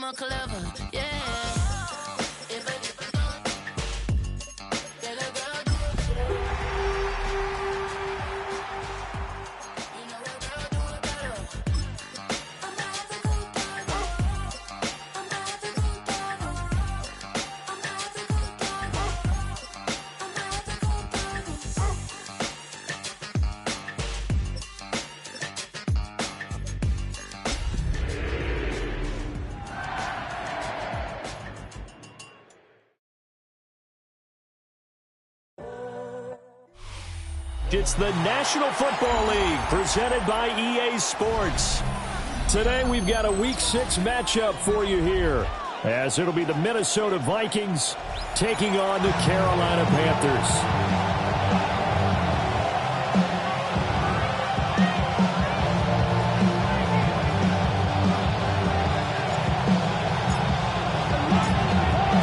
more clever, yeah. It's the National Football League presented by EA Sports. Today we've got a Week 6 matchup for you here, as it'll be the Minnesota Vikings taking on the Carolina Panthers.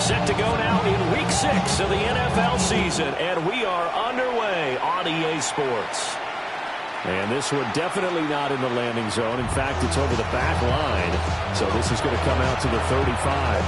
Set to go now in Week 6 of the NFL season, and we are underway on EA Sports. And this one definitely not in the landing zone. In fact, it's over the back line, so this is going to come out to the 35.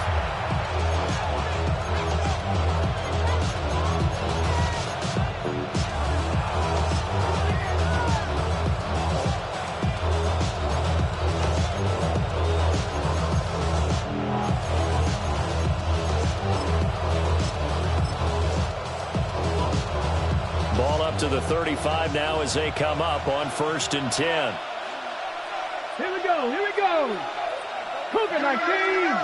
To the 35 now as they come up on 1st and 10. Here we go, here we go. Cook it like these.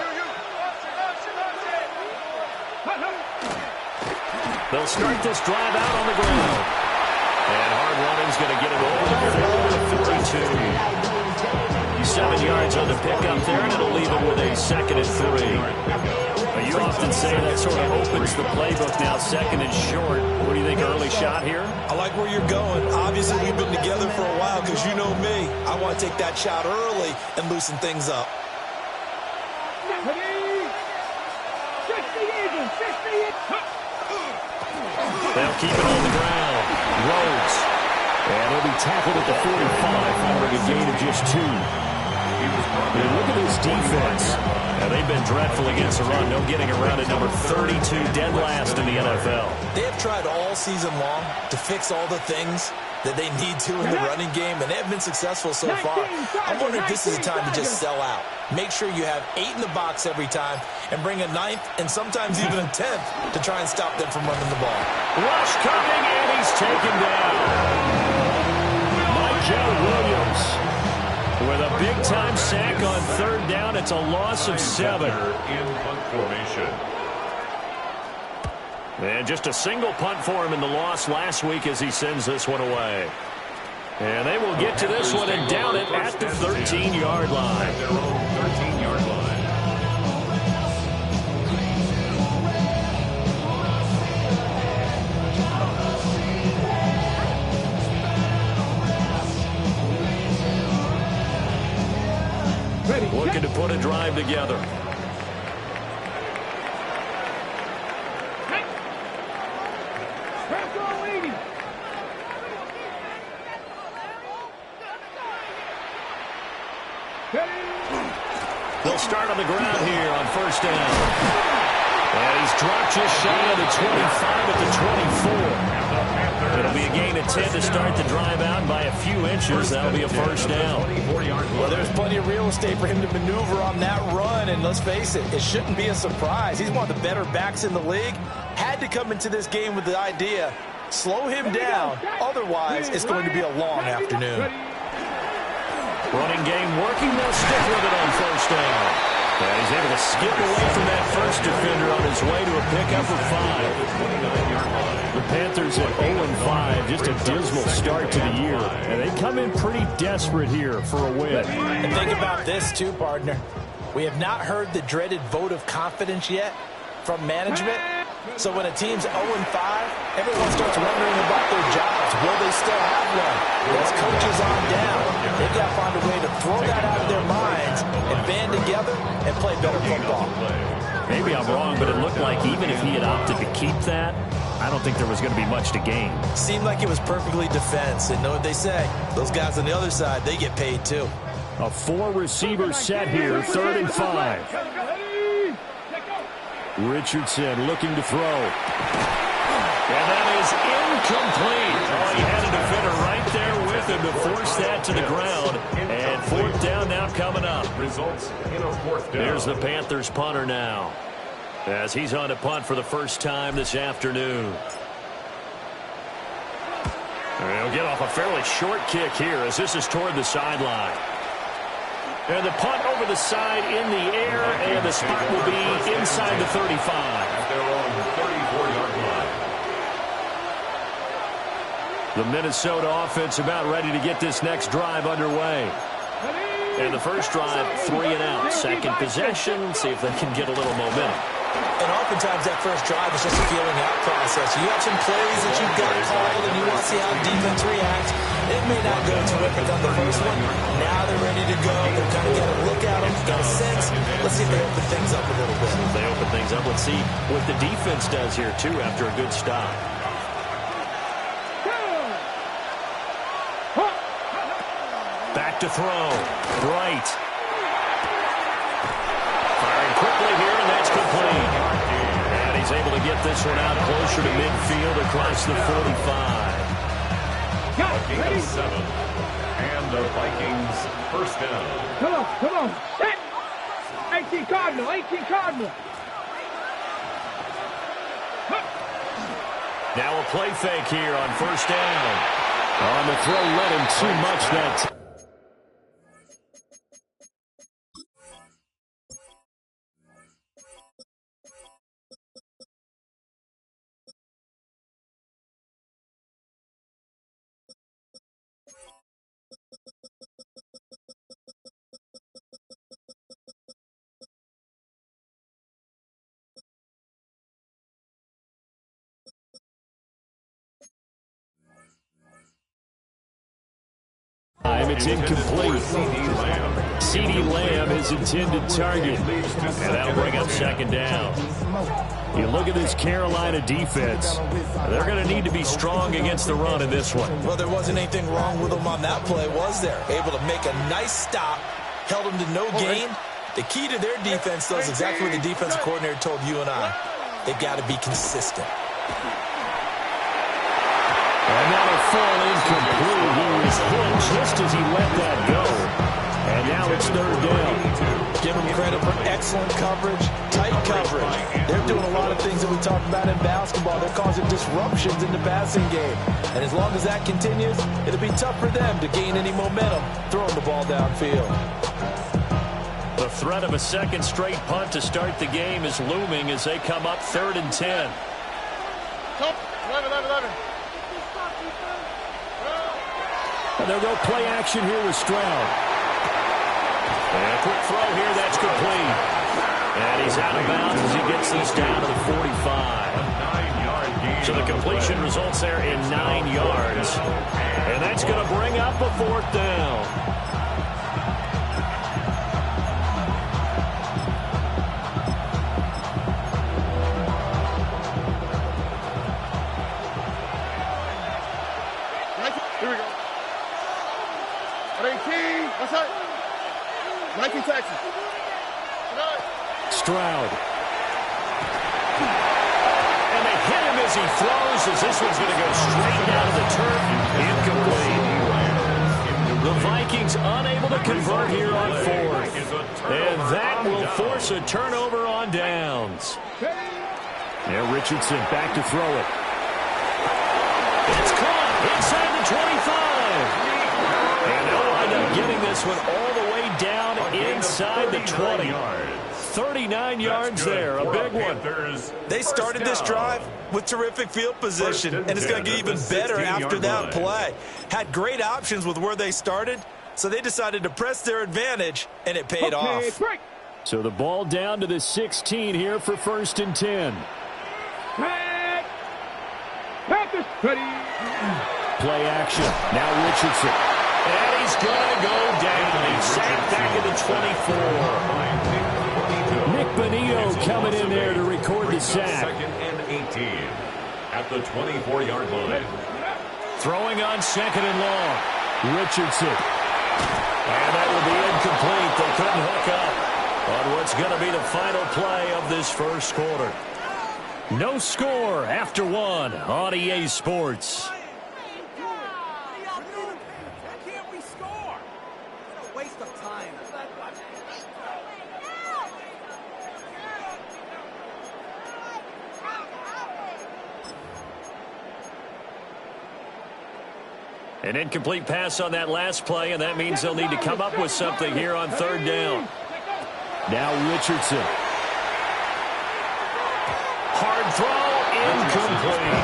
They'll start this drive out on the ground. And hard running's going to get it over the 42. 7 yards on the pickup there, and it'll leave it with a 2nd and 3. You often say that sort of opens the playbook now, 2nd and short. What do you think, early shot here? I like where you're going. Obviously, we've been together for a while because you know me. I want to take that shot early and loosen things up. They'll keep it on the ground. Rhodes. And he'll be tackled at the 45 following a gain of just 2. And look at this defense. Now, they've been dreadful against the run. No getting around at number 32, dead last in the NFL. They have tried all season long to fix all the things that they need to in the running game, and they have been successful so far. I wonder if this is a time to just sell out. Make sure you have 8 in the box every time and bring a 9th and sometimes even a 10th to try and stop them from running the ball. Rush coming, and he's taken down. Michael Williams with a big-time sack on 3rd down. It's a loss of 7. In punt formation. And just a single punt for him in the loss last week as he sends this one away. And they will get to this one and down it at the 13-yard line. At their own 13-yard line. Looking to put a drive together. They'll start on the ground here on 1st down. And he's dropped just shy of the 25 at the 24. It'll be a gain of 10 to start the drive out by a few inches. That'll be a 1st down. Well, there's plenty of real estate for him to maneuver on that run, and let's face it, it shouldn't be a surprise. He's one of the better backs in the league. Had to come into this game with the idea, slow him down, otherwise it's going to be a long afternoon. Running game working. They'll stick with it on 1st down. And he's able to skip away from that first defender on his way to a pickup of 5. The Panthers at 0-5, just a dismal start to the year. And they come in pretty desperate here for a win. And think about this too, partner. We have not heard the dreaded vote of confidence yet from management. So when a team's 0-5, everyone starts wondering about their jobs. Will they still have one? Those coaches on down. They've got to find a way to throw that out of their minds and band together and play better football. Maybe I'm wrong, but it looked like even if he had opted to keep that, I don't think there was going to be much to gain. Seemed like it was perfectly defense. And know what they say? Those guys on the other side, they get paid too. A 4-receiver set here, 3rd and 5. Richardson looking to throw. And that is incomplete. Oh, he had a defender right there with him to force that to the ground. And 4th down now coming up. Results in a 4th down. There's the Panthers punter now, as he's on to punt for the first time this afternoon. He'll get off a fairly short kick here as this is toward the sideline. And the punt over the side in the air, and the spot will be inside the 35. At their own 34-yard line. The Minnesota offense about ready to get this next drive underway. And the first drive, 3 and out. Second possession, see if they can get a little momentum. And oftentimes that first drive is just a feeling out process. You have some plays that you've got called and you want to see how defense reacts. It may not go terrific on the first one. Now they're ready to go. They've kind of got a look at them, got a sense. Let's see if they open things up a little bit. If they open things up, let's see what the defense does here, too, after a good stop. Back to throw. Bright. Firing quickly here, and that's complete. And he's able to get this one out closer to midfield across the 45. A gain of 7. And the Vikings first down. Come on. Set. 18 Cardinal. Now a play fake here on first down. On the throw, led him too much that time. It's incomplete. CeeDee Lamb is intended target. And that'll bring up second down. You look at this Carolina defense. They're going to need to be strong against the run in this one. Well, there wasn't anything wrong with them on that play, was there? Able to make a nice stop, held them to no gain. The key to their defense, though, is exactly what the defensive coordinator told you and I. They've got to be consistent. And that'll fall incomplete. He was hit just as he let that go. And now it's 3rd down. Give them credit for excellent coverage, tight coverage. They're doing a lot of things that we talked about in basketball. They're causing disruptions in the passing game. And as long as that continues, it'll be tough for them to gain any momentum throwing the ball downfield. The threat of a second straight punt to start the game is looming as they come up 3rd and 10. 11. And they'll go play action here with Stroud. And a quick throw here, that's complete. And he's out of bounds as he gets this down to the 45. So the completion results there in 9 yards. And that's going to bring up a 4th down. Here we go. 18. What's that? 19 Texas. Stroud. And they hit him as he throws, as this one's going to go straight down to the turf. Incomplete. The Vikings unable to convert here on 4th. And that will force a turnover on downs. Now Richardson back to throw it. It's caught inside the 25. And they'll wind up getting this one all the way down inside the 20. 39 yards there, a big one. They started this drive with terrific field position, and it's going to get even better after that play. Had great options with where they started, so they decided to press their advantage, and it paid off. So the ball down to the 16 here for 1st and 10. Panthers ready. Play action. Now Richardson. And he's going to go down. He's sacked back at the 24. Nick Bonito coming in there to record the sack. 2nd and 18 at the 24-yard line. Throwing on 2nd and long. Richardson. And that will be It's going to be the final play of this first quarter. No score after one on EA Sports. An incomplete pass on that last play, and that means they'll need to come up with something here on third down. Now Richardson. Hard throw, incomplete.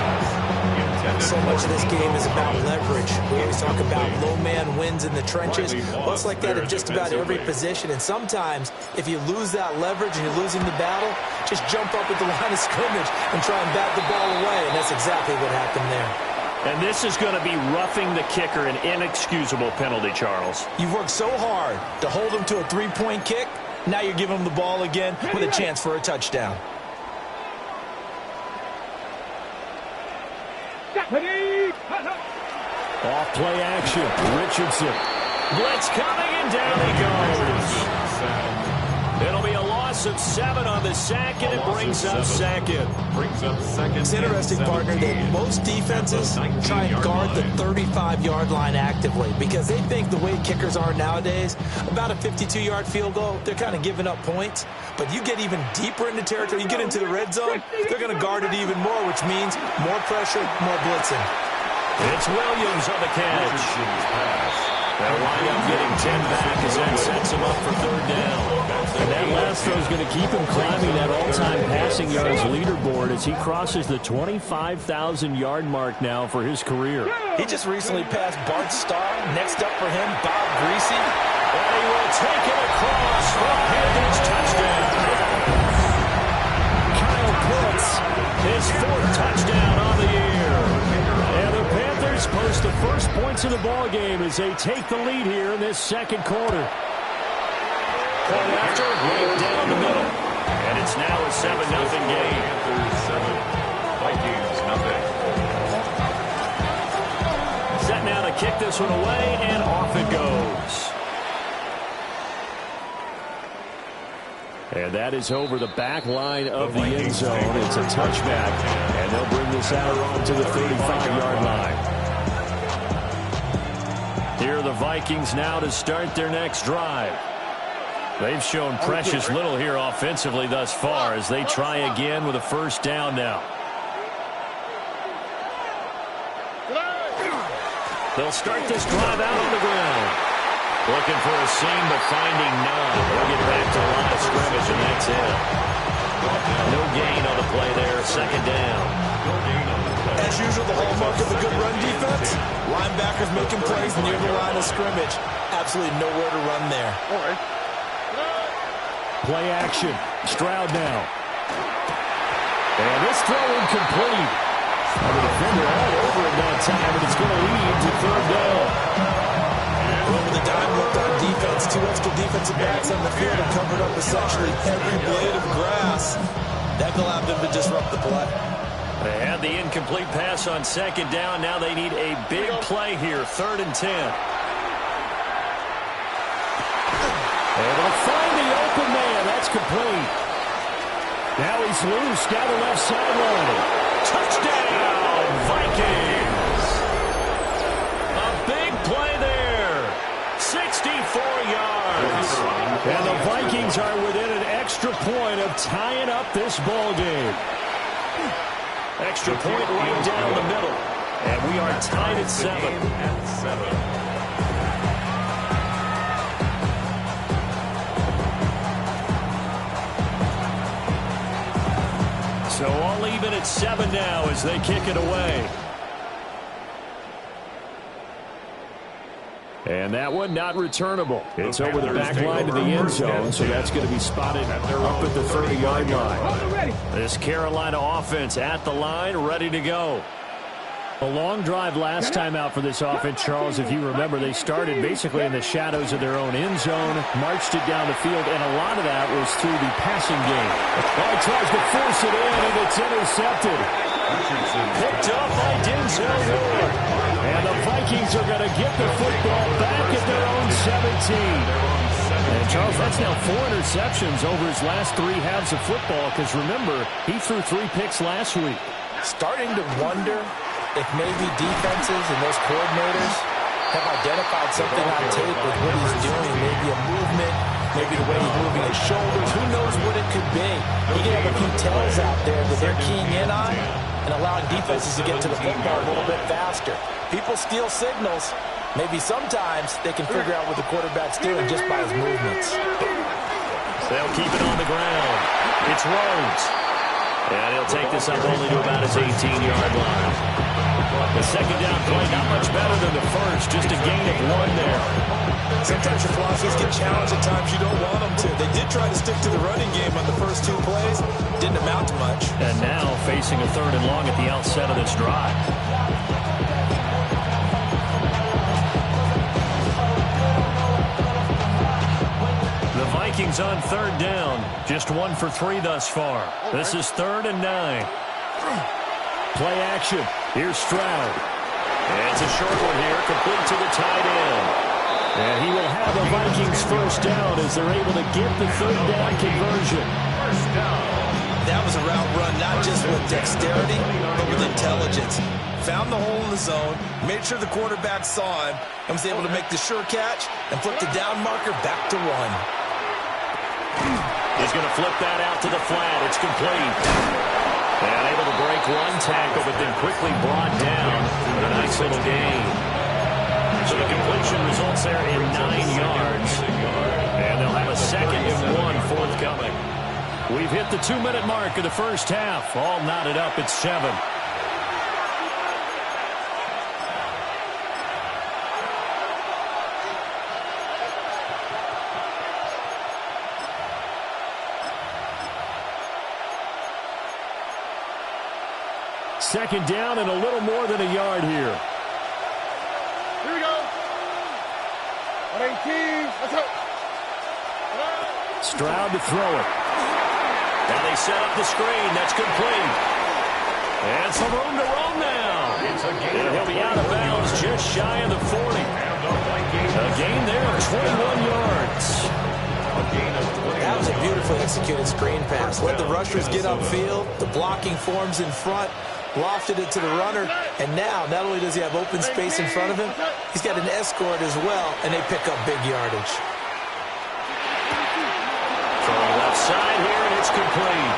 So much of this game is about leverage. We always talk about low man wins in the trenches. Well, it's like that in just about every position. And sometimes, if you lose that leverage and you're losing the battle, just jump up at the line of scrimmage and try and bat the ball away. And that's exactly what happened there. And this is going to be roughing the kicker, an inexcusable penalty, Charles. You've worked so hard to hold him to a three-point kick. Now you're giving him the ball again with a chance for a touchdown. Off play action. Richardson. Blitz coming, and down he goes. It'll be a loss of 7 on the sack, and it brings up second. It's interesting, partner, that most defenses try and guard the 35-yard line actively because they think the way kickers are nowadays, about a 52-yard field goal, they're kind of giving up points. But you get even deeper into territory, you get into the red zone, they're going to guard it even more, which means more pressure, more blitzing. It's Williams on the catch. They'll wind up getting 10 back as that sets him up for third down. And that last throw is going to keep him climbing that all-time passing yards leaderboard as he crosses the 25,000-yard mark now for his career. He just recently passed Bart Starr. Next up for him, Bob Greasy. And he will take it across for Panthers touchdown. Kyle Pitts, his 4th touchdown on the year. And the Panthers post the first points of the ball game as they take the lead here in this second quarter. Point after, right down the middle. And it's now a 7-0 game. Panthers 7, Vikings nothing. Set now to kick this one away, and off it goes. And that is over the back line of the end zone. It's a touchback, and they'll bring this out onto the 35-yard line. Here are the Vikings now to start their next drive. They've shown precious little here offensively thus far as they try again with a first down now. They'll start this drive out on the ground. Looking for a seam, but finding none. They'll get back to the line of scrimmage, and that's it. No gain on the play there, second down. As usual, the hallmark of a good run defense, linebackers making plays near the line of scrimmage. Absolutely nowhere to run there. Play action. Stroud now. And this throw incomplete. And the defender all over it that time, and it's going to lead to third down. Over the dime looked on defense, 2 extra defensive backs on the field and covered up essentially every blade of grass. That allowed them to disrupt the play. They had the incomplete pass on second down. Now they need a big play here, 3rd and 10. And they'll find the open man. That's complete. Now he's loose down the left sideline. Touchdown, Vikings. A big play there. 64 yards. And the Vikings are within an extra point of tying up this ball game. Extra point right down the middle. And we are tied at 7. So all even at 7 now as they kick it away. And that one not returnable. It's over the back line to the end zone, so that's going to be spotted up at the 30-yard line. This Carolina offense at the line, ready to go. A long drive last time out for this offense, Charles. If you remember, they started basically in the shadows of their own end zone, marched it down the field, and a lot of that was through the passing game. Well, he tries to force it in, and it's intercepted. Picked up by Denzel Ward. And the Vikings are going to get the football back at their own 17. And Charles, that's now 4 interceptions over his last 3 halves of football, because remember, he threw 3 picks last week. Starting to wonder if maybe defenses and those coordinators have identified something on tape with what he's doing, maybe a movement, maybe the way he's moving his shoulders. Who knows what it could be? He can have a few tells out there that they're keying in on and allowing defenses to get to the football a little bit faster. People steal signals. Maybe sometimes they can figure out what the quarterback's doing just by his movements. They'll keep it on the ground. It's Rhodes. And he'll take this up only to about his 18-yard line. The second down play, not much better than the first, just a gain of 1 there. Sometimes your philosophies get challenged at times you don't want them to. They did try to stick to the running game on the first 2 plays. Didn't amount to much. And now facing a 3rd and long at the outset of this drive. The Vikings on 3rd down. Just 1 for 3 thus far. This is 3rd and 9. Play action. Here's Stroud. And it's a short one here, complete to the tight end. And he will have a Vikings first down as they're able to get the 3rd down conversion. First down. That was a route run, not just with dexterity, but with intelligence. Found the hole in the zone, made sure the quarterback saw him, and was able to make the sure catch and flip the down marker back to 1. He's going to flip that out to the flat. It's complete. And able to break 1 tackle, but then quickly brought down. A nice little gain. So the completion results there in 9 yards. And they'll have a 2nd and 1 forthcoming. We've hit the 2-minute mark of the first half. All knotted up at 7. Second down and a little more than a yard here. Here we go. 118. Let's go. Stroud to throw it. Now they set up the screen. That's complete. And some room to roam now. And he'll be out of bounds just shy of the 40. A gain there of 21 yards. That was a beautifully executed screen pass. Let the rushers get upfield. The blocking forms in front. Lofted it to the runner, and now not only does he have open space in front of him, he's got an escort as well, and they pick up big yardage. Throwing left side here, and it's complete.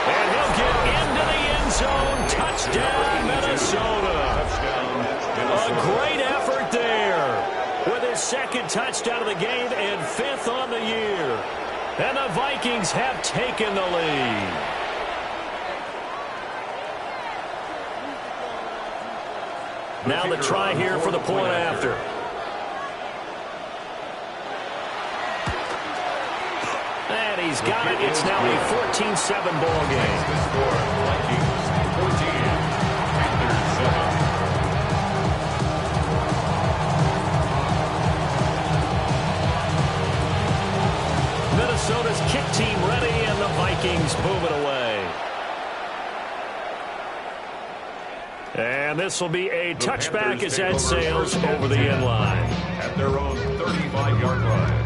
And he'll get into the end zone. Touchdown, Minnesota. A great effort there with his 2nd touchdown of the game and 5th on the year. And the Vikings have taken the lead. Now the try here for the point after. And he's got it. It's now a 14-7 ball game. Vikings 14, Panthers 7. Minnesota's kick team ready, and the Vikings move it away. And this will be a touchback as that sails over the end line. At their own 35-yard line.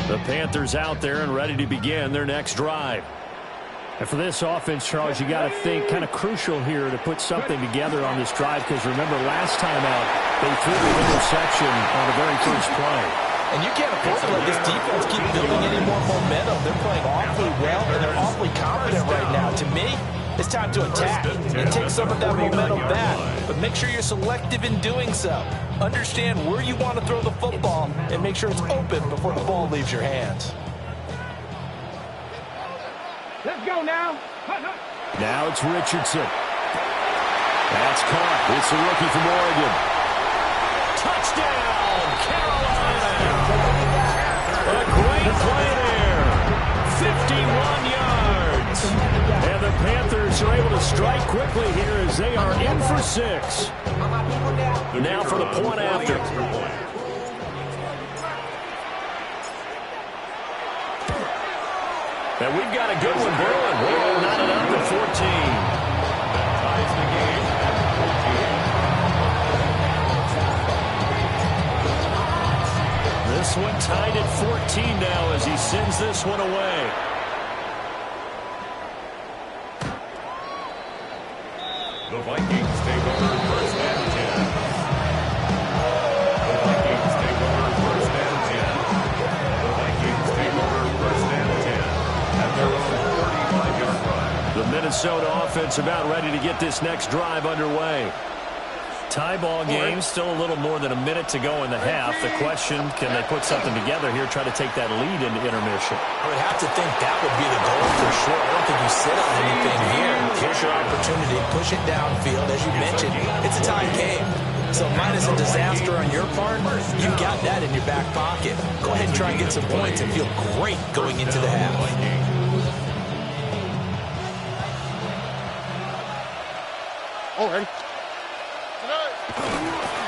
The Panthers out there and ready to begin their next drive. And for this offense, Charles, you got to think kind of crucial here to put something together on this drive, because remember last time out, they threw the interception on the very first play. And you can't afford to let this defense keep building any more momentum. They're playing awfully well, and they're awfully confident right now. To me, it's time to attack and take some of that momentum back. But make sure you're selective in doing so. Understand where you want to throw the football and make sure it's open before the ball leaves your hands. Let's go now. Now it's Richardson. That's caught. It's the rookie from Oregon. Touchdown, Carolina. A great play there. 51 yards. And the Panthers are able to strike quickly here as they are in for 6. Now for the point after. And we've got a good one brewing. We're knotted up to 14. That ties the game at 14. this one tied at 14 now as he sends this one away. The Vikings take over first and 10. The Vikings take over first and 10. The Vikings take over first and 10 at their own 35-yard line. The Minnesota offense about ready to get this next drive underway. Tie ball game, still a little more than a minute to go in the half. The question, can they put something together here, try to take that lead into intermission? I would have to think that would be the goal for sure. I don't think you sit on anything here. Here's your opportunity. Push it downfield. As you mentioned, it's a tie game. So minus a disaster on your part, you've got that in your back pocket. Go ahead and try and get some points and feel great going into the half. All right.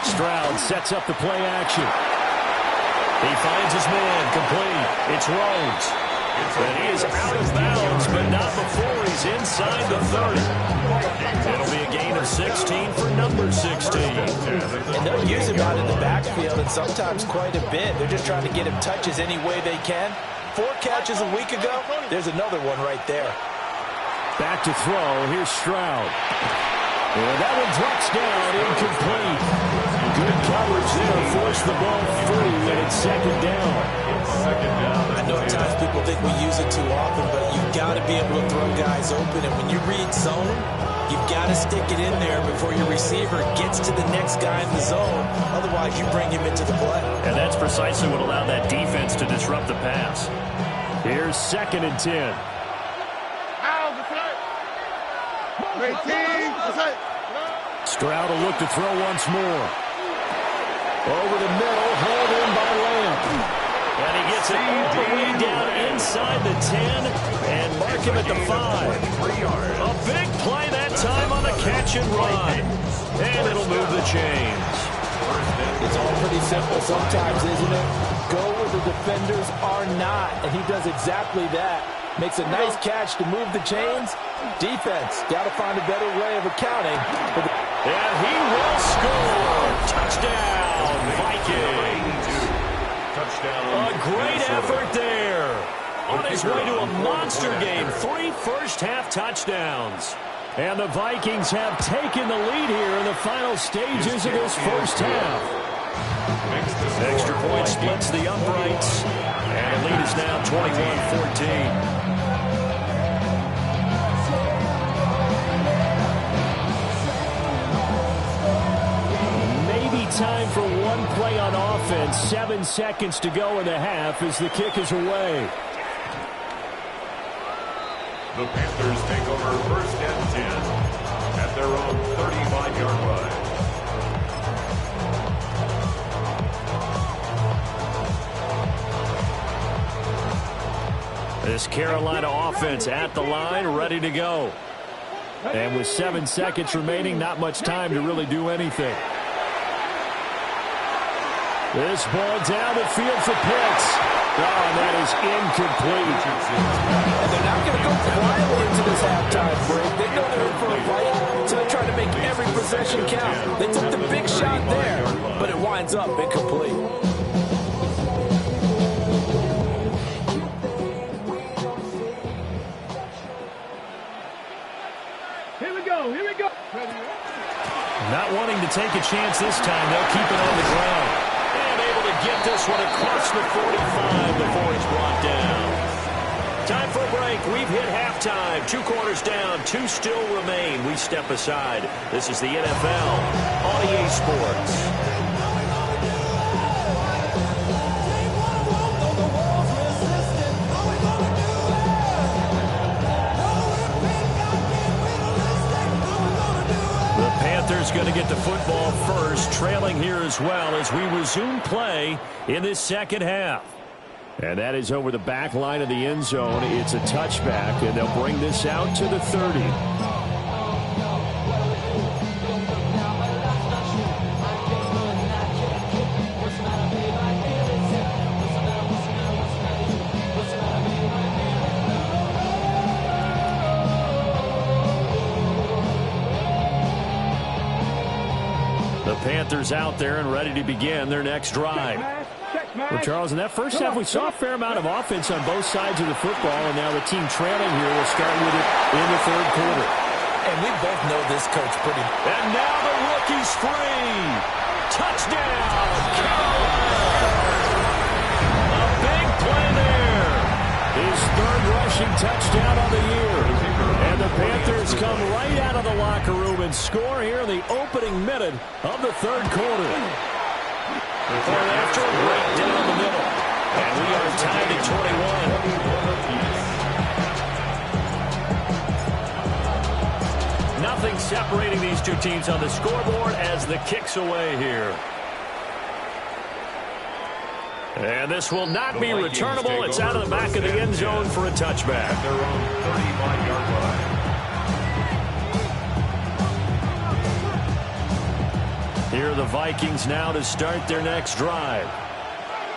Stroud sets up the play action. He finds his man complete. It's Rhodes. And he is out of bounds, but not before he's inside the 30. It'll be a gain of 16 for number 16. And they'll use him out in the backfield, and sometimes quite a bit. They're just trying to get him touches any way they can. 4 catches a week ago. There's another one right there. Back to throw. Here's Stroud. And that one drops down, incomplete. Good coverage there, forced the ball free, and it's second down. I know at times people think we use it too often, but you've got to be able to throw guys open. And when you read zone, you've got to stick it in there before your receiver gets to the next guy in the zone. Otherwise, you bring him into the play. And that's precisely what allowed that defense to disrupt the pass. Here's second and 10. Stroud will look to throw once more. Over the middle, hauled in by Lamb. And he gets it all the way down inside the 10 and mark him at the 5. A big play that time on the catch and run. And it'll move the chains. It's all pretty simple sometimes, isn't it? Go where the defenders are not, and he does exactly that. Makes a nice catch to move the chains. Defense, got to find a better way of accounting. And he will score. Touchdown, Vikings. A great effort there. On his way to a monster game. 3 first-half touchdowns. And the Vikings have taken the lead here in the final stages of this first half. Extra point splits the uprights. And the lead is now 21-14. Time for one play on offense. 7 seconds to go in the half as the kick is away. The Panthers take over first and 10 at their own 35-yard line. This Carolina offense at the line, ready to go. And with 7 seconds remaining, not much time to really do anything. This ball down the field for Pitts. Oh, and that is incomplete. And they're not going to go quietly into this halftime break. They know they're in for a fight, so they're trying to make every possession count. They took the big shot there, but it winds up incomplete. Here we go, here we go. Not wanting to take a chance this time, they'll keep it on the ground. And able to get this one across the 45 before he's brought down. Time for a break. We've hit halftime. 2 quarters down, 2 still remain. We step aside. This is the NFL on EA Sports. Panthers going to get the football first, trailing here as well as we resume play in this second half. And that is over the back line of the end zone. It's a touchback, and they'll bring this out to the 30. The Panthers out there and ready to begin their next drive. Well, Charles, in that first half, we saw a fair amount of offense on both sides of the football, and now the team trailing here will start with it in the third quarter. And we both know this coach pretty. And now the rookie's free. Touchdown, Carolina. A big play there. His third rushing touchdown on the year. And the Panthers come right out of the locker room and score here in the opening minute of the third quarter. After a break down the middle. And we are tied at 21. Nothing separating these two teams on the scoreboard as the kick's away here. And this will not be returnable. It's out of the back of the end zone for a touchback. Their own 35-yard line. Here are the Vikings now to start their next drive.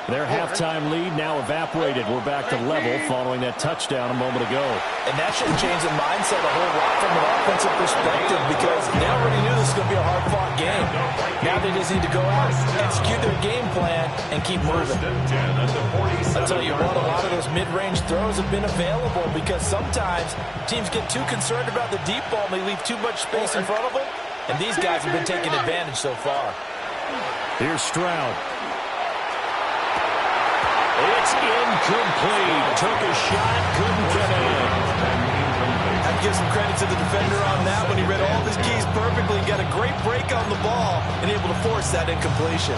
Their halftime lead now evaporated. We're back to level following that touchdown a moment ago. And that should change the mindset a whole lot from an offensive perspective because they already knew this was going to be a hard-fought game. Now they just need to go out, execute their game plan, and keep moving. I'll tell you what, a lot of those mid-range throws have been available because sometimes teams get too concerned about the deep ball and they leave too much space in front of them. And these guys have been taking advantage so far. Here's Stroud. It's incomplete. Took a shot, couldn't get in. I'd give some credit to the defender on that one. He read all of his keys perfectly, got a great break on the ball, and able to force that incompletion.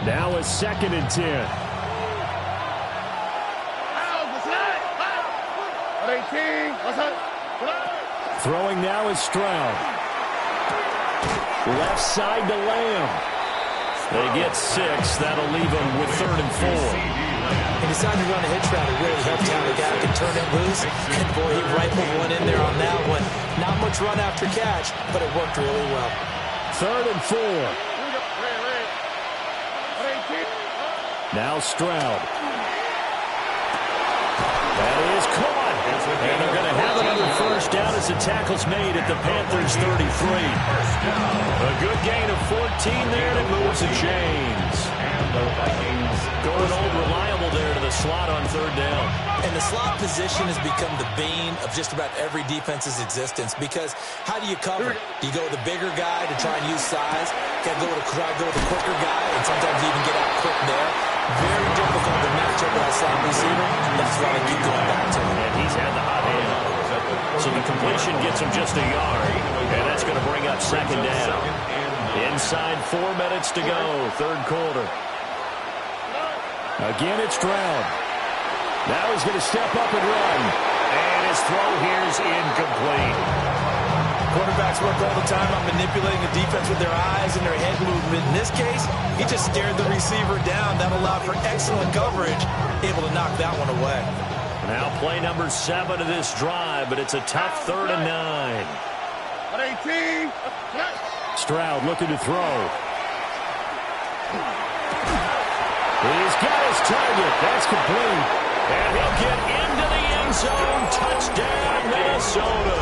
Now a 2nd and 10. Throwing now is Stroud. Left side to Lamb. They get 6. That'll leave them with 3rd and 4. He decided to run a hitch route. It really helped out. The guy could turn it loose. And boy, he rifled one in there on that one. Not much run after catch, but it worked really well. 3rd and 4. Now Stroud. That is caught. And they're going to have another first down as the tackle's made at the Panthers' 33. A good gain of 14 there, and it moves the chains. And the Vikings going old reliable there to the slot on 3rd down. And the slot position has become the bane of just about every defense's existence because how do you cover? Do you go with the bigger guy to try and use size? Got to try to go with the quicker guy and sometimes even get out quick there. Very difficult to match up with a slot receiver. That's why I keep going back to him. And he's had the hot hand. So the completion gets him just a yard. And that's going to bring up 2nd down. Inside 4 minutes to go, 3rd quarter. Again, it's Stroud. Now he's going to step up and run. And his throw here is incomplete. Quarterbacks work all the time on manipulating the defense with their eyes and their head movement. In this case, he just stared the receiver down. That allowed for excellent coverage, able to knock that one away. Now play number 7 of this drive, but it's a tough 3rd and 9. Stroud looking to throw. He's got his target. That's complete. And he'll get into the end zone. Touchdown, Minnesota.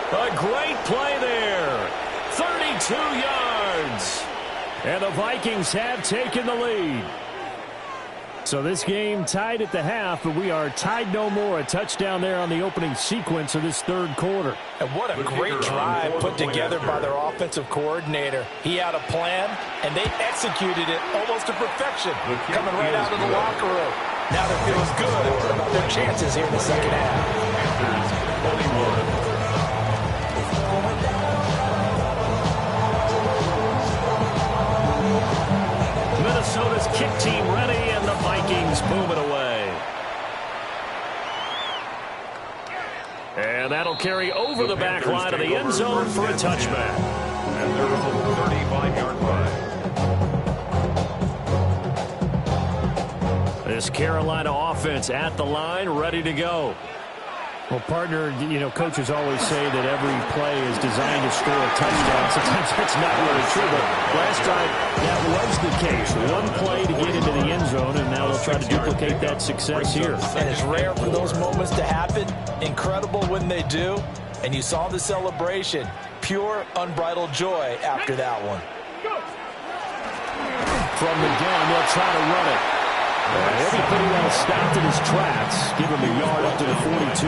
A great play there. 32 yards. And the Vikings have taken the lead. So this game tied at the half, but we are tied no more. A touchdown there on the opening sequence of this 3rd quarter. And what a great drive put together by their offensive coordinator. He had a plan, and they executed it almost to perfection, coming right out of the locker room. Now they're feeling good about their chances here in the second half. Panthers 21. Minnesota's kick team ready, and the Vikings move it away. And that'll carry over the back line of the end zone for a touchback. And their own 35-yard line. This Carolina offense at the line, ready to go. Well, partner, you know, coaches always say that every play is designed to score a touchdown. Sometimes that's not really true, but last time that was the case. One play to get into the end zone, and now they'll try to duplicate that success here. And it's rare for those moments to happen. Incredible when they do. And you saw the celebration. Pure, unbridled joy after that one. From the gun, they'll try to run it. He'll be pretty well stopped in his tracks. Give him a yard up to the 42.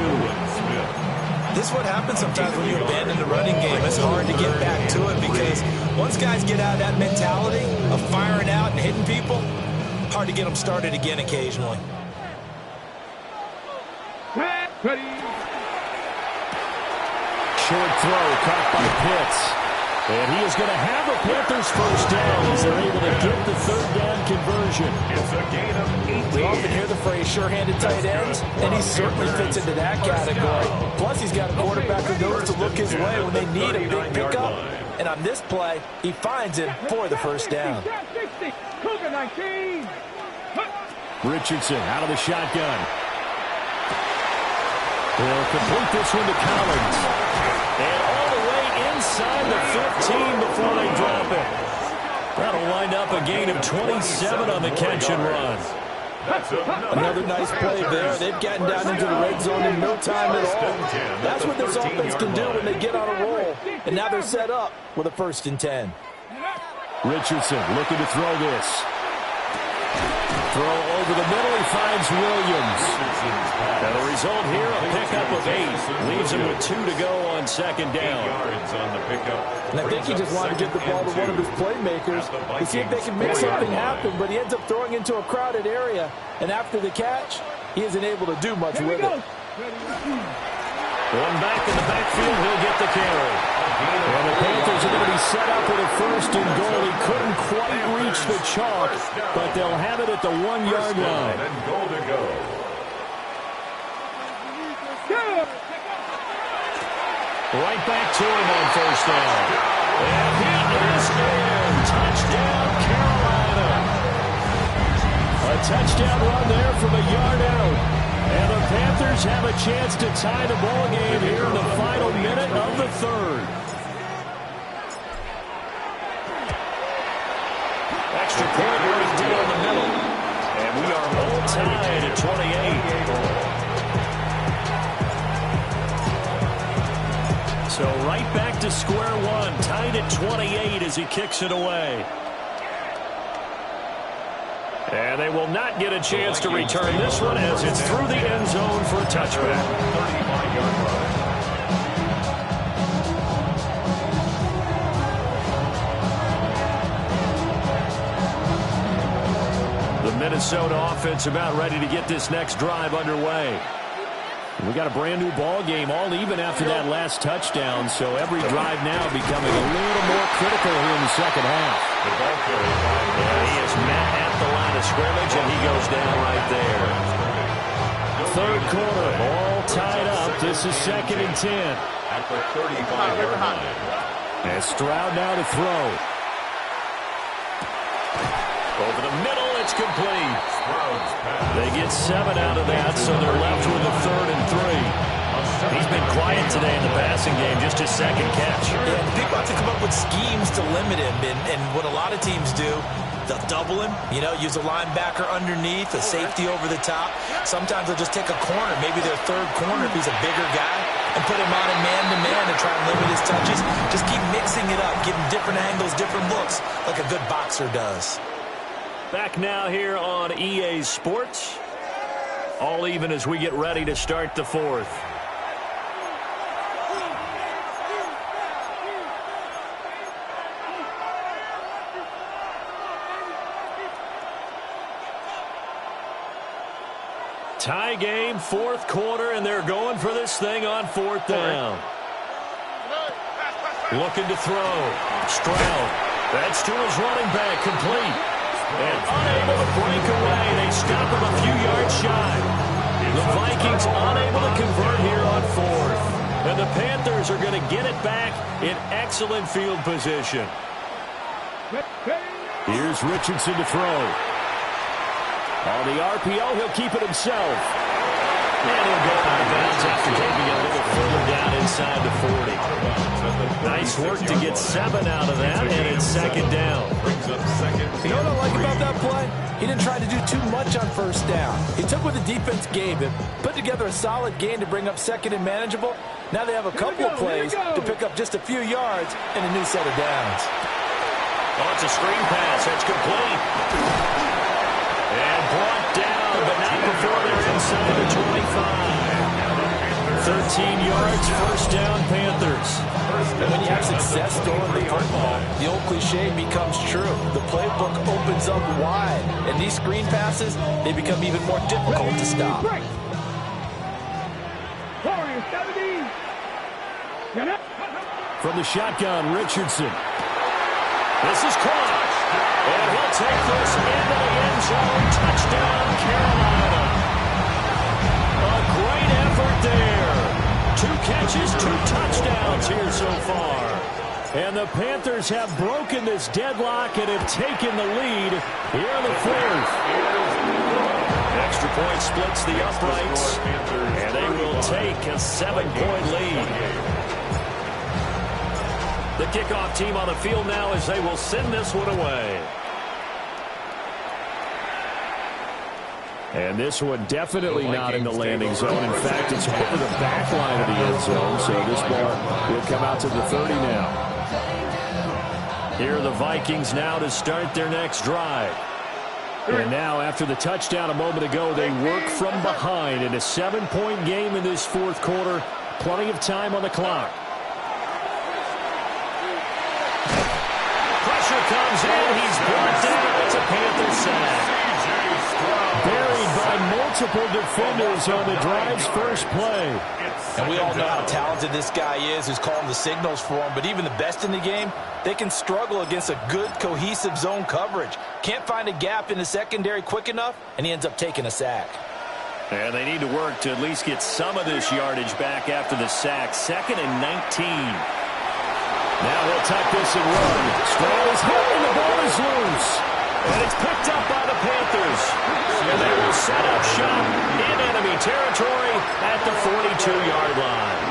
This is what happens sometimes when you abandon the running game. It's hard to get back to it because once guys get out of that mentality of firing out and hitting people, hard to get them started again occasionally. Ready. Short throw caught by Pitts. And he is going to have the Panthers first down as they're able to get the third down conversion. It's a gain of 18. We often hear the phrase sure-handed tight ends, and he certainly fits into that category. Plus, he's got a quarterback who knows to look his way when they need a big pickup. And on this play, he finds him for the first down. Richardson out of the shotgun. He'll complete this one to Collins. And all the way inside the 15 before they drop it. That'll wind up a gain of 27 on the catch and run. Another nice play there. They've gotten down into the red zone in no time at all. That's what this offense can do when they get on a roll. And now they're set up with a 1st and 10. Richardson looking to throw this. Throw over the middle, he finds Williams. Now the result here, a pickup of 8. Leaves him with 2 to go on 2nd down. And I think he just wanted to give the ball to one of his playmakers to see if they can make something happen, but he ends up throwing into a crowded area. And after the catch, he isn't able to do much with it. One back in the backfield, he'll get the carry. And the Panthers are going to be set up with a 1st and goal. He couldn't quite reach the chalk, but they'll have it at the 1-yard line. And goal to go. Right back to him on 1st down. And he is in. Touchdown, Carolina. A touchdown run there from a yard out. And the Panthers have a chance to tie the ball game here in the final minute of the 3rd. Extra point right down the middle. And we are all tied at 28. So right back to square one, tied at 28 as he kicks it away. And they will not get a chance to return this one as it's through the end zone for a touchback. 35-yard line. The Minnesota offense about ready to get this next drive underway. We got a brand new ball game, all even after that last touchdown, so every drive now becoming a little more critical here in the second half. The ball carried by He is met at the line of scrimmage, and he goes down right there. 3rd quarter, all tied up. This is 2nd and 10. at the 35-yard line. And Stroud now to throw. Over the middle, it's complete. They get 7 out of that, so they're left with a 3rd and 3. He's been quiet today in the passing game, just his 2nd catch. Yeah, people have to come up with schemes to limit him, and what a lot of teams do, they'll double him, use a linebacker underneath, a safety over the top. Sometimes they'll just take a corner, maybe their 3rd corner if he's a bigger guy, and put him on a man-to-man to try and limit his touches. Just keep mixing it up, give him different angles, different looks, like a good boxer does. Back now here on EA Sports. All even as we get ready to start the 4th. Tie game, 4th quarter, and they're going for this thing on 4th down. Looking to throw. Stroud. That's to his running back, complete. And unable to break away. They stop him a few yards shy. The Vikings unable to convert here on 4th. And the Panthers are going to get it back in excellent field position. Here's Richardson to throw. On the RPO, he'll keep it himself. And he'll go out of bounds after taking it a little further down inside the 40. Nice work to get 7 out of that, and it's second down. You know what I like about that play? He didn't try to do too much on first down. He took what the defense gave him, put together a solid game to bring up second and manageable. Now they have a couple of plays to pick up just a few yards and a new set of downs. Oh, it's a screen pass. That's complete. And brought down, but not before they're inside the 25. 13 yards, first down, Panthers. And when you have success throwing the football, the old cliche becomes true. The playbook opens up wide, and these screen passes, they become even more difficult to stop. From the shotgun, Richardson. This is caught. And he'll take this into the end zone. Touchdown, Carolina. A great effort there. 2 catches, 2 touchdowns here so far. And the Panthers have broken this deadlock and have taken the lead here in the fourth. Extra point splits the uprights, and they will take a 7-point lead. The kickoff team on the field now as they will send this one away. And this one definitely not in the landing zone. In fact, it's over the back line of the end zone, so this ball will come out to the 30 now. Here are the Vikings now to start their next drive. And now, after the touchdown a moment ago, they work from behind in a 7-point game in this fourth quarter. Plenty of time on the clock. Pressure comes in. He's brought down. It's a Panther sack. Buried by multiple defenders on the drive's first play. And we all know how talented this guy is who's calling the signals for him. But even the best in the game, they can struggle against a good, cohesive zone coverage. Can't find a gap in the secondary quick enough, and he ends up taking a sack. And they need to work to at least get some of this yardage back after the sack. 2nd and 19. Now he'll tuck this and run. Stroll is hit, and the ball is loose. And it's picked up by the Panthers. And they will set up shop in enemy territory at the 42-yard line.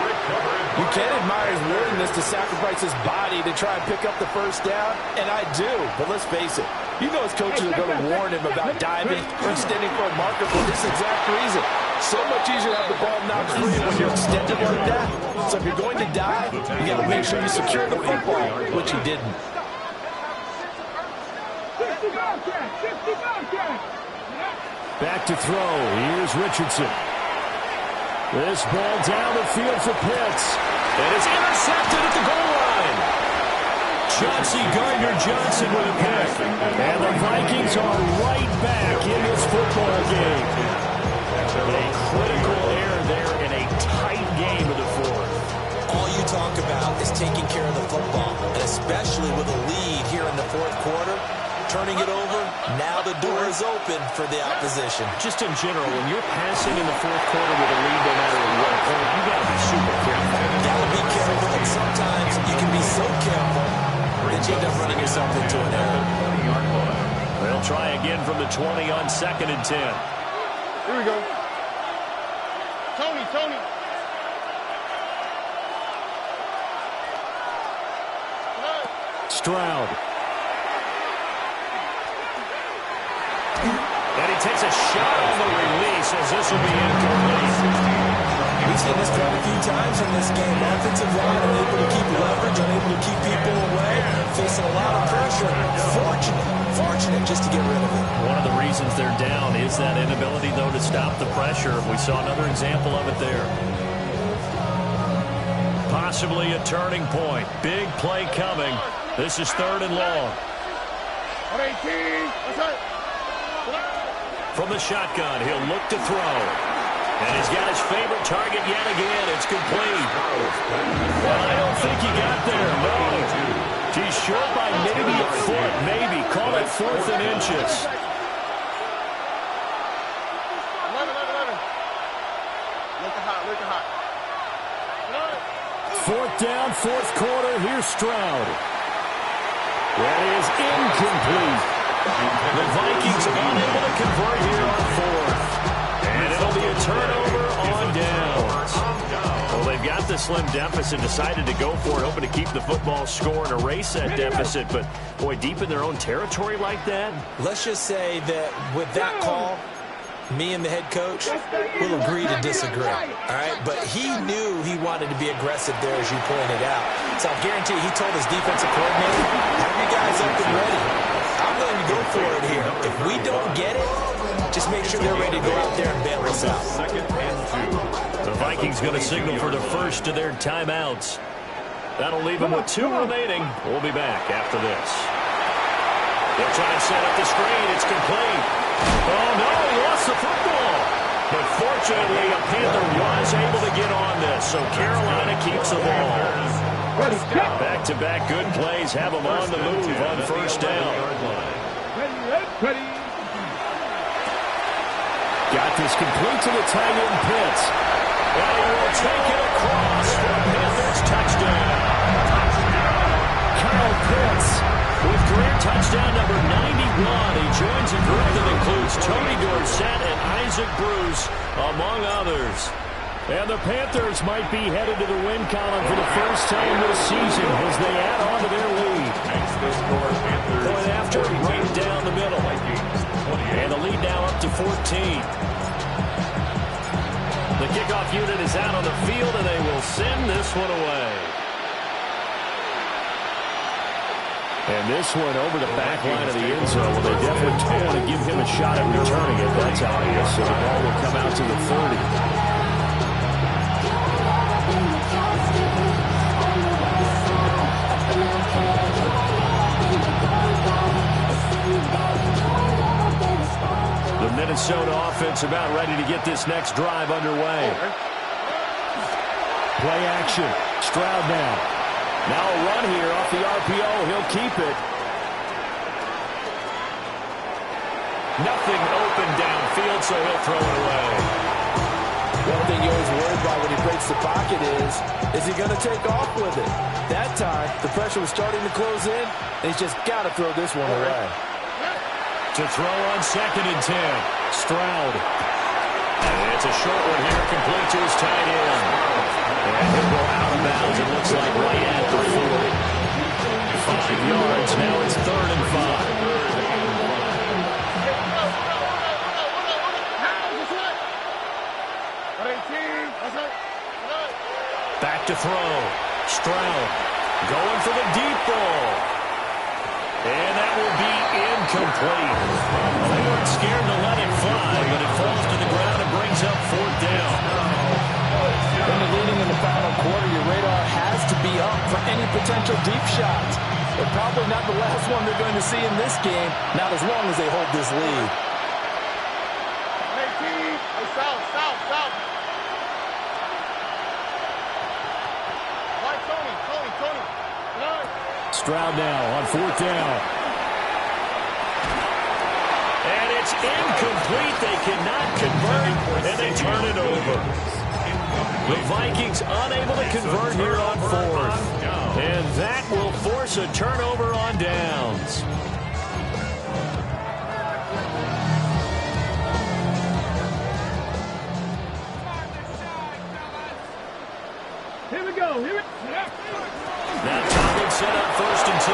You can admire his willingness to sacrifice his body to try and pick up the first down, and I do. But let's face it, you know his coaches are going to warn him about diving or extending for a marker for this exact reason. So much easier to have the ball knocked free when you're extended like that. So if you're going to dive, you got to make sure you secure the football, which he didn't. Back to throw. Here's Richardson. This ball down the field for Pitts. And it's intercepted at the goal line. Chauncey Gardner-Johnson with a pick. And the Vikings are right back in this football game. A critical error there in a tight game of the fourth. All you talk about is taking care of the football, and especially with a lead here in the fourth quarter. Turning it over, now the door is open for the opposition. Just in general, when you're passing in the fourth quarter with a lead no matter what point, you got to be super careful. Got to be careful, and sometimes you can be so careful that you end up running yourself into an error. They'll try again from the 20 on 2nd and 10. Here we go. Tony. Stroud. And he takes a shot on the release as this will be incomplete. We've seen this quite a few times in this game. Offensive line unable to keep leverage, unable to keep people away, facing a lot of pressure. Fortunate just to get rid of it. One of the reasons they're down is that inability, though, to stop the pressure. We saw another example of it there. Possibly a turning point. Big play coming. This is 3rd and long. From the shotgun, he'll look to throw. And he's got his favorite target yet again. It's complete. Well, I don't think he got there. No. He's short by maybe a foot, maybe. Call it 4th and inches. 4th down, 4th quarter. Here's Stroud. That is incomplete. The Vikings unable to convert here on 4th. And it'll be a turnover on downs. Well, they they've got the slim deficit, decided to go for it, hoping to keep the football score and erase that deficit. But, boy, deep in their own territory like that. Let's just say that with that call, me and the head coach will agree to disagree. All right, but he knew he wanted to be aggressive there, as you pointed out. So I guarantee he told his defensive coordinator, have you guys up and ready. I'm willing to go for it here. If we don't get it, just make sure they're ready to go out there and bail us out. Second and 2. The Vikings going to signal for the first of their timeouts. That'll leave them with 2 remaining. We'll be back after this. They'll try and set up the screen. It's complete. Oh, no, he lost the football. But fortunately, a Panther was able to get on this, so Carolina keeps the ball. Back-to-back good plays have them on the move on first down. Ready. Got this complete to the tight end Pitts. And he will take it across for a Panthers touchdown. Kyle Pitts with career touchdown number 91. He joins a group that includes Tony Dorsett and Isaac Bruce, among others. And the Panthers might be headed to the win column for the first time this season as they add on to their lead. Point after, right down the middle. And the lead now up to 14. The kickoff unit is out on the field, and they will send this one away. And this one over the back line of the end zone. Well, they definitely don't want to give him a shot at returning it. That's obvious. So the ball will come out to the 30. The Minnesota offense about ready to get this next drive underway. Play action. Stroud now. Now a run here off the RPO. He'll keep it. Nothing open downfield, so he'll throw it away. One thing you always worry about when he breaks the pocket is he going to take off with it? That time, the pressure was starting to close in, and he's just got to throw this one away. To throw on 2nd and 10. Stroud. And it's a short one here, complete to his tight end. And he'll go out of bounds, it looks like right at the 40. 5 yards, now it's 3rd and 5. Back to throw. Stroud going for the deep ball. And that will be incomplete. They weren't scared to let it fly, but it falls to the ground and brings up 4th down. When you're leading in the final quarter, your radar has to be up for any potential deep shots. But probably not the last one they're going to see in this game, not as long as they hold this lead. Hey, team. Hey, south. Tony. Stroud now on 4th down. And it's incomplete. They cannot convert, and they turn it over. The Vikings unable to convert here on 4th. And that will force a turnover on downs. Here we go. Now Tomlin set up 1st and 2.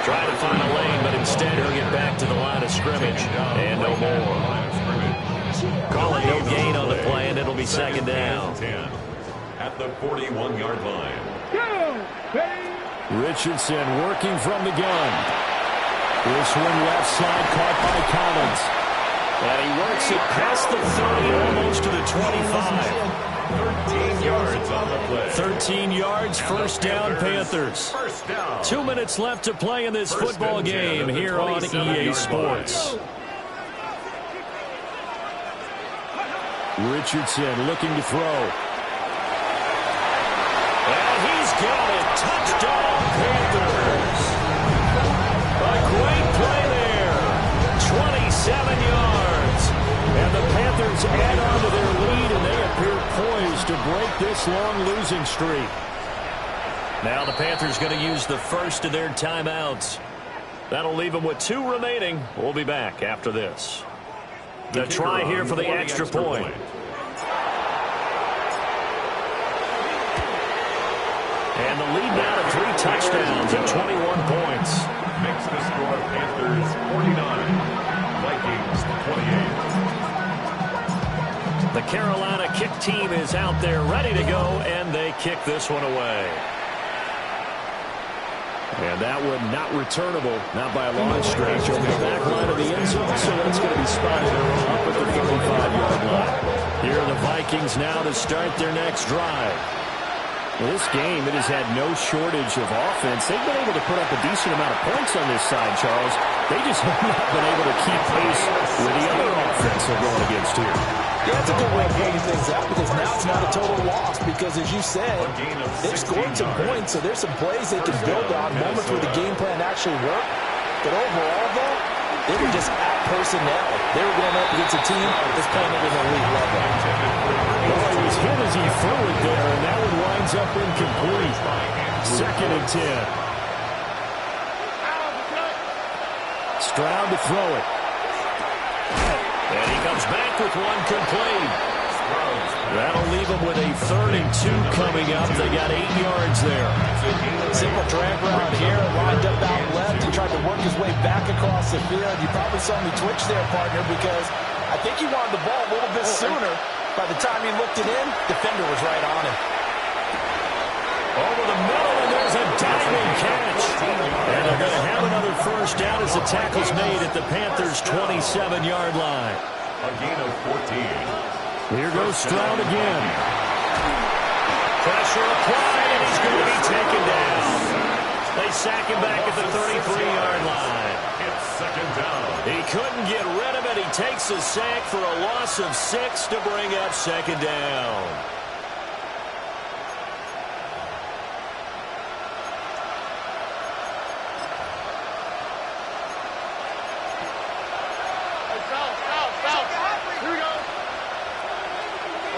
Trying to find a lane, but instead he'll get back to the line of scrimmage. And no more. Calling no gain on the play, and it'll be 2nd down. At the 41-yard line. Go, baby. Richardson working from the gun. This one left side caught by Collins. And he works it past the 30, almost to the 25. 13 yards on the play. 13 yards, first down, Panthers. 2 minutes left to play in this football game here on EA Sports. Richardson looking to throw. And he's got it. Touchdown, Panthers. A great play there. 27 yards. And the Panthers add on to their lead, and they appear poised to break this long losing streak. Now the Panthers going to use the first of their timeouts. That'll leave them with 2 remaining. We'll be back after this. The try here for the extra point. And the lead now to 3 touchdowns and 21 points. Makes the score Panthers 49, Vikings 28. The Carolina kick team is out there ready to go, and they kick this one away. And that one not returnable, not by a long stretch, over the back line of the end zone, so that's going to be spotted up at the 35-yard line. Here are the Vikings now to start their next drive. Well, this game, it has had no shortage of offense. They've been able to put up a decent amount of points on this side, Charles. They just have not been able to keep pace with the other offense they're going against here. Yeah, that's a good way of pointing things out because now it's not a total loss because, as you said, they've scored some points, so there's some plays they can build on, moments where the game plan actually worked. But overall, though, they were just at personnel. They were going up against a team that's playing at an elite level. Well, he was hit as he threw it there, and that one winds up incomplete. 2nd and 10. Stroud to throw it. And he comes back with one complete. That'll leave him with a 3rd and 2 coming up. They got 8 yards there. Simple drag route here, lined up out left. He tried to work his way back across the field. You probably saw me twitch there, partner, because I think he wanted the ball a little bit sooner. By the time he looked it in, defender was right on him. Over the middle, and there's a diving catch. And they're going to have another first down as the tackle's made at the Panthers' 27-yard line. A gain of 14. Here goes Stroud again. Pressure applied, and he's going to be taken down. They sack him back at the 33-yard line. It's 2nd down. He couldn't get rid of it. He takes a sack for a loss of 6 to bring up 2nd down. Here we go.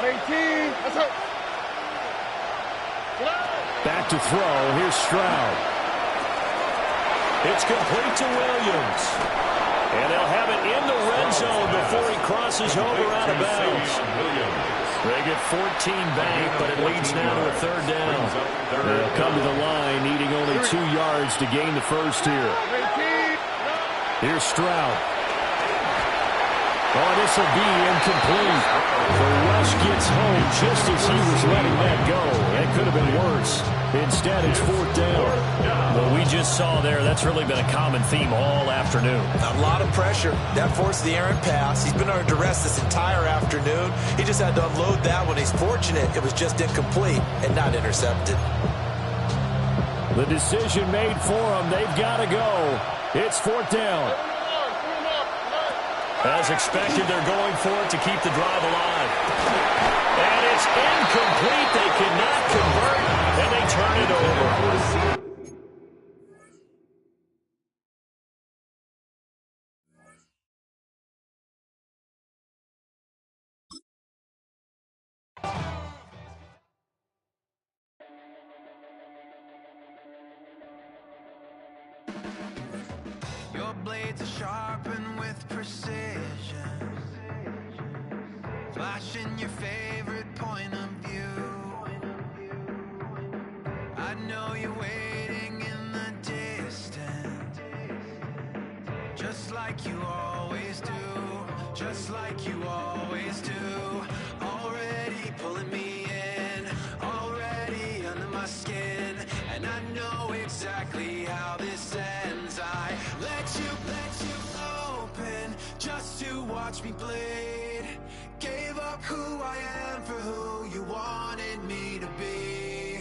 118. Let's go. Back to throw. Here's Stroud. It's complete to Williams. And they'll have it in the red zone before he crosses over out of bounds. They get 14 back, but it leads now to a 3rd down. They'll come to the line, needing only 2 yards to gain the first here. Here's Stroud. Oh, this will be incomplete. The rush gets home just as he was letting that go. That could have been worse. Instead, it's 4th down. Well, we just saw there, that's really been a common theme all afternoon. A lot of pressure. That forced the errant pass. He's been under duress this entire afternoon. He just had to unload that one. He's fortunate it was just incomplete and not intercepted. The decision made for him. They've got to go. It's 4th down. As expected, they're going for it to keep the drive alive. And it's incomplete. They cannot convert, and they turn it over. Your blades are sharpened with precision, flashing your favorite point of view. I know you're waiting in the distance, just like you always do, just like you always do. Already pulling me in, already under my skin, and I know exactly how this ends. I let you open just to watch me bleed. Gave up who I am for who you wanted me to be.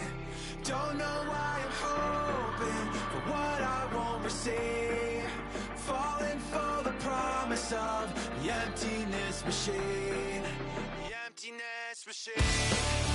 Don't know why I'm hoping for what I won't receive. Falling for the promise of the emptiness machine. The emptiness machine.